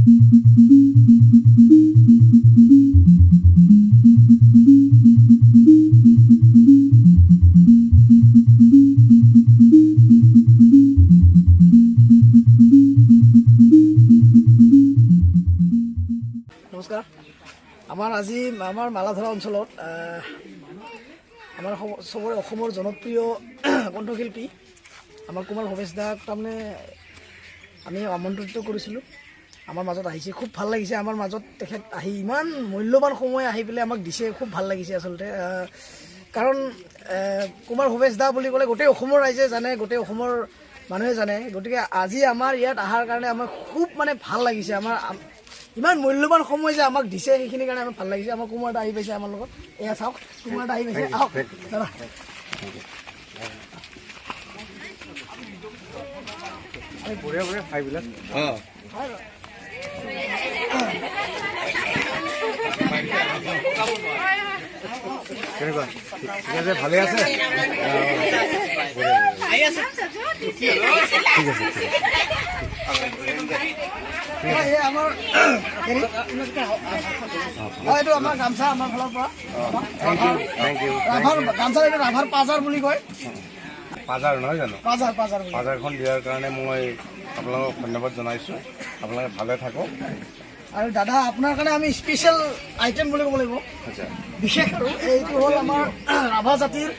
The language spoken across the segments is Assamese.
নমস্কাৰ। আজি আমাৰ মালাধৰা অঞ্চলত আমাৰ চবৰে অসমৰ জনপ্ৰিয় কণ্ঠশিল্পী আমাৰ কুমাৰ ভৱেশ দাক তাৰমানে আমি আমন্ত্ৰিত কৰিছিলোঁ। আমাৰ মাজত আহিছে, খুব ভাল লাগিছে। আমাৰ মাজত তেখেত আহি ইমান মূল্যৱান সময় আহি পেলাই আমাক দিছে, খুব ভাল লাগিছে আচলতে। কাৰণ কুমাৰ ভৱেশ দা বুলি ক'লে গোটেই অসমৰ ৰাইজে জানে, গোটেই অসমৰ মানুহে জানে। গতিকে আজি আমাৰ ইয়াত অহাৰ কাৰণে আমাৰ খুব মানে ভাল লাগিছে। আমাৰ ইমান মূল্যৱান সময় যে আমাক দিছে, সেইখিনিৰ কাৰণে আমাৰ ভাল লাগিছে। আমাৰ কুমাৰ দা আহি পাইছে আমাৰ লগত। এয়া চাওক, কুমাৰ দা আহি পাইছে। আহক দাদা। বঢ়িয়া বঢ়িয়া ঠাইবিলাক। কেনেকুৱা? ঠিক আছে, ভালে আছে? ঠিক আছে। এইটো আমাৰ গামছা, আমাৰ ফালৰ পৰা গামছা। এইটো ৰাভাৰ পাজাৰ বুলি কয়। পাজাৰ নহয় জানো? পাজাৰখন দিয়াৰ কাৰণে মই আপোনালোকক ধন্যবাদ জনাইছোঁ। আপোনালোকে ভালে থাকক। আৰু দাদা, আপোনাৰ কাৰণে আমি স্পেচিয়েল আইটেম বুলি ক'ব লাগিব, বিশেষ। আৰু এইটো হ'ল আমাৰ ৰাভা জাতিৰ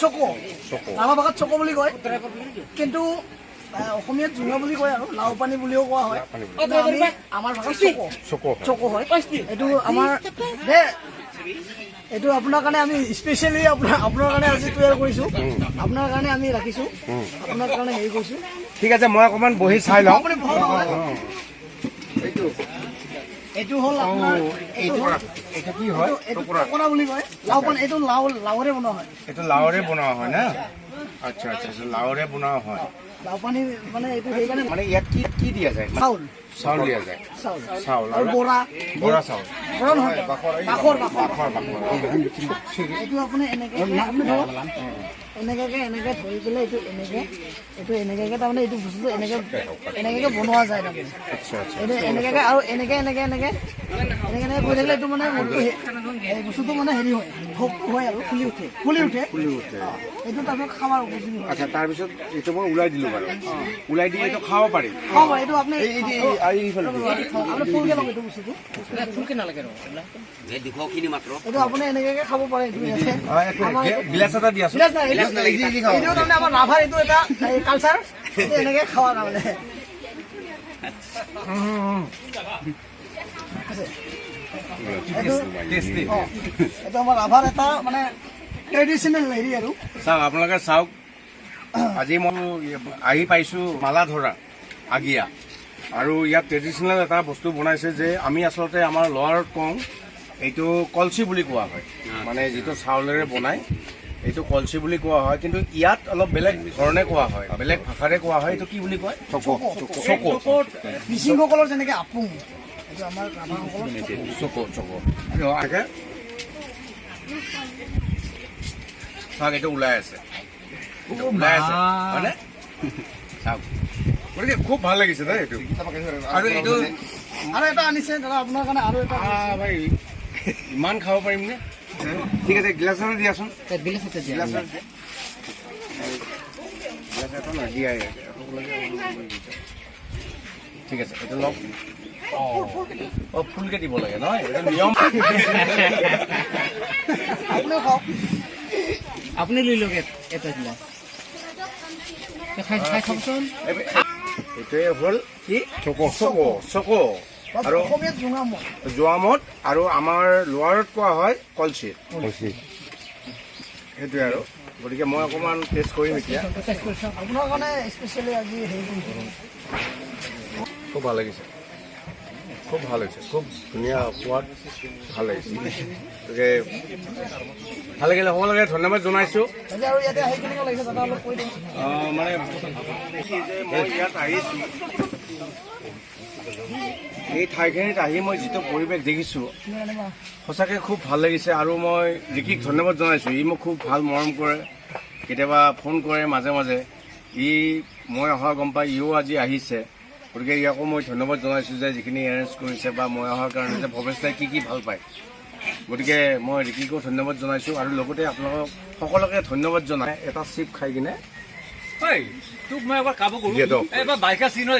চকো। ৰাভা ভাষাত চকো বুলি কয়, কিন্তু অসমীয়াত জোঙা বুলি কয় আৰু লাও পানী বুলিও কোৱা হয়। আমাৰ ভাষাত চকো হয়। এইটো আমাৰ এইটো আপোনাৰ কাৰণে আমি স্পেচিয়েলি আপোনাৰ কাৰণে আজি তৈয়াৰ কৰিছোঁ। আপোনাৰ কাৰণে আমি ৰাখিছোঁ, আপোনাৰ কাৰণে হেৰি কৰিছোঁ। ঠিক আছে, মই অকণমান বহি চাই লওঁ। এইটো হ'ল আপোনাৰ এইটো কি হয়? টকৰা বুলি কয়। লাও পানী, এইটো লাওৰে বনোৱা হয়। এইটো লাওৰে বনোৱা হয় না? আচ্ছা আচ্ছা, লাওৰে বনোৱা হয়। লাও পানী মানে এইটো সেইকাৰণে মানে ইয়াত কি দিয়া যায়? চাউল দিয়া যায়। চাউল আৰু বৰা চাউল। বাখৰ। এইটো আপুনি এনেকে ধৰি পেলাই এইটো এনেকে তাৰমানে এইটো বস্তুটো এনেকে বনোৱা যায় তাৰমানে। এইটো এনেকে আৰু এনেকে কৰি থাকিলে এইটো মানে বস্তুটো মানে হেৰি হয়, ভোগটো হয় আৰু ফুলি উঠে। এইটো তাৰপিছত খাৱাৰ উপযোগী হয়। আচ্ছা, তাৰপিছত এইটো মই ওলাই দিলোঁ বাৰু। ওলাই দি এইটো খাব পাৰি। এইটো আপুনি ফুলকে লওক। এইটো বস্তুটো ফুলকে নালাগে, এইটো আপুনি এনেকে খাব পাৰে। গিলাচ এটা দিয়াচোন। এইটো তাৰমানে আমাৰ ৰাভাৰ এইটো এটা কালচাৰ, এনেকে খাৱা তাৰমানে। এইটো আমাৰ ৰাভাৰ এটা মানে ট্ৰেডিশ্যনেল হেৰি আৰু। চাওক, আপোনালোকে চাওক, আজি মই আহি পাইছোঁ মালাধৰা আগিয়া। আৰু ইয়াত ট্ৰেডিশ্যনেল এটা বস্তু বনাইছে যে আমি আচলতে আমাৰ ল'ৱাৰত কওঁ এইটো কলচি বুলি কোৱা হয়। মানে যিটো চাউলেৰে বনায় এইটো কলচি বুলি কোৱা হয়, কিন্তু ইয়াত অলপ বেলেগ ধৰণে কোৱা হয়, বেলেগ ভাষাৰে কোৱা হয়। এইটো কি বুলি কয়? চকো। মিচিংসকলৰ যেনেকে আপুং, এইটো আমাৰ ৰাভাসকলৰ চকো। চাওক, এইটো ওলাই আছে হয়নে? চাওক, গতিকে খুব ভাল লাগিছে দেই এইটো। আৰু এইটো আৰু এটা আনিছে দাদা আপোনাৰ কাৰণে, আৰু এটা ভাই ইমান খাব পাৰিম নে? ঠিক আছে, গিলাচ এটা দিয়াচোন। ঠিক আছে, এইটো লওক। ফুলকে দিব লাগে নহয়, এইটো নিয়ম। আপুনি লৈ লওক এটা গিলাচ, খাই খাবচোন। এইটোৱে হ'ল কি? চকো। আৰু অসমীয়াত জোৱামত, আৰু আমাৰ লোৱাৰত কোৱা হয় কলচি। সেইটোৱে আৰু। গতিকে মই অকণমান টেষ্ট কৰিম এতিয়া। আপোনাৰ কাৰণে স্পেচিয়েলি আজি হেৰি কৰিছোঁ। খুব ভাল লাগিছে, খুব ভাল হৈছে, খুব ধুনীয়া সোৱাদ, ভাল লাগিছে। গতিকে ভাল লাগিলে, সকলোকে ধন্যবাদ জনাইছোঁ। আৰু ইয়াতে আহি কেনেকুৱা লাগিছে দাদা, অলপ কৈ দিম। মানে মই ইয়াত আহিছোঁ, এই ঠাইখিনিত আহি মই যিটো পৰিৱেশ দেখিছোঁ সঁচাকৈ খুব ভাল লাগিছে। আৰু মই ৰিকিক ধন্যবাদ জনাইছোঁ। ই মোক খুব ভাল মৰম কৰে, কেতিয়াবা ফোন কৰে মাজে মাজে। মই অহা গম পাই ইও আজি আহিছে। গতিকে ইয়াকো মই ধন্যবাদ জনাইছোঁ যে যিখিনি এৰেঞ্জ কৰিছে বা মই অহাৰ কাৰণে যে ভৱেশ দাই কি ভাল পায়। গতিকে মই ৰিকিকো ধন্যবাদ জনাইছোঁ আৰু লগতে আপোনালোকক সকলোকে ধন্যবাদ জনাই এটা চিপ খাই কিনে তোক মই এবাৰ কাব কৰোঁ দিয়ক। এবাৰ বাইকা চিনৰ